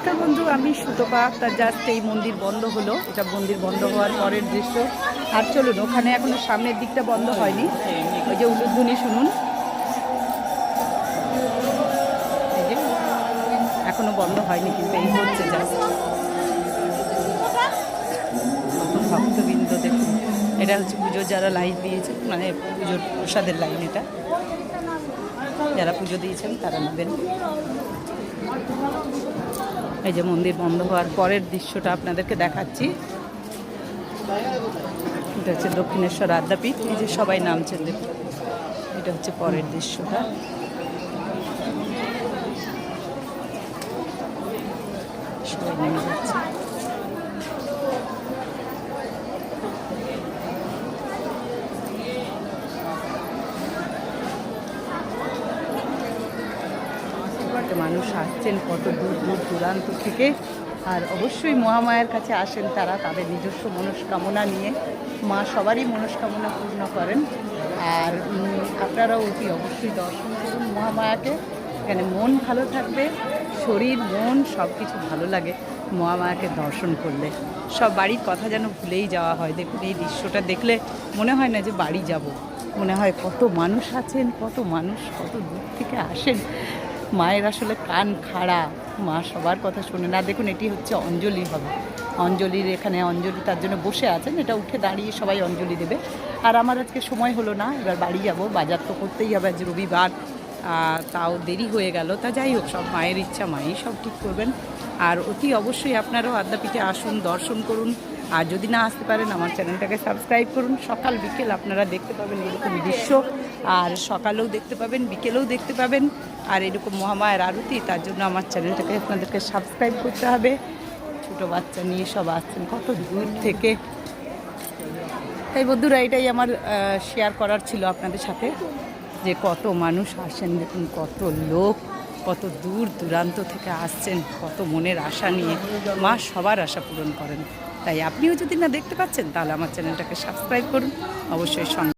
নমস্কার বন্ধু, আমি সুতপা। তার জাস্ট এই মন্দির বন্ধ হলো, এটা মন্দির বন্ধ হওয়ার পরের দৃশ্য। আর চলুন, ওখানে এখনো সামনের দিকটা বন্ধ হয়নি, ওই যে উলুধ্বনি শুনুন, এই যে এখনো বন্ধ হয়নি, কিন্তু এই হচ্ছে জাস্ট। ভক্তবৃন্দ দেখুন, এটা হচ্ছে পুজোর যারা লাইন দিয়েছে, মানে পুজোর প্রসাদের লাইন, এটা যারা পুজো দিয়েছেন তারা নেবেন। এই যে মন্দির বন্ধ হওয়ার পরের দৃশ্যটা আপনাদেরকে দেখাচ্ছি। এটা হচ্ছে দক্ষিণেশ্বর আদ্যাপীঠ, এই যে সবাই নামছেন দেখুন, এটা হচ্ছে পরের দৃশ্যটা। সবাই নেমে যাচ্ছে। মানুষ আসছেন কত দূর দূর দূরান্ত থেকে, আর অবশ্যই মহামায়ার কাছে আসেন তারা তাদের নিজস্ব মনস্কামনা নিয়ে। মা সবারই মনস্কামনা পূর্ণ করেন। আর আপনারাও অতি অবশ্যই দর্শন করুন মহামায়াকে। এখানে মন ভালো থাকবে, শরীর মন সব কিছু ভালো লাগে মহামায়াকে দর্শন করলে। সব বাড়ির কথা যেন ভুলেই যাওয়া হয়। দেখুন, এই দৃশ্যটা দেখলে মনে হয় না যে বাড়ি যাব, মনে হয় কত মানুষ আছেন, কত মানুষ কত দূর থেকে আসেন। মায়ের আসলে কান খাড়া, মা সবার কথা শোনে না। দেখুন, এটি হচ্ছে অঞ্জলি হবে, অঞ্জলির এখানে অঞ্জলি তার জন্য বসে আছেন, এটা উঠে দাঁড়িয়ে সবাই অঞ্জলি দেবে। আর আমার আজকে সময় হলো না, এবার বাড়ি যাব, বাজার তো করতেই হবে, আজ রবিবার, তাও দেরি হয়ে গেল। তা যাই হোক, সব মায়ের ইচ্ছা, মাই সব ঠিক করবেন। আর অতি অবশ্যই আপনারাও আদ্যাপীঠে আসুন, দর্শন করুন। আর যদি না আসতে পারেন, আমার চ্যানেলটাকে সাবস্ক্রাইব করুন। সকাল বিকেল আপনারা দেখতে পাবেন এরকম দৃশ্য, আর সকালেও দেখতে পাবেন, বিকেলেও দেখতে পাবেন। আর এরকম মহামায়ার আরতি, তার জন্য আমার চ্যানেলটাকে আপনাদেরকে সাবস্ক্রাইব করতে হবে। ছোটো বাচ্চা নিয়ে সব আসছেন কত দূর থেকে। তাই বন্ধুরা, এটাই আমার শেয়ার করার ছিল আপনাদের সাথে, যে কত মানুষ আসেন। দেখুন, কত লোক কত দূর দূরান্ত থেকে আসছেন, কত মনের আশা নিয়ে। মা সবার আশা পূরণ করেন। তাই আপনিও যদি না দেখতে পাচ্ছেন, তাহলে আমার চ্যানেলটাকে সাবস্ক্রাইব করুন অবশ্যই। সঙ্গে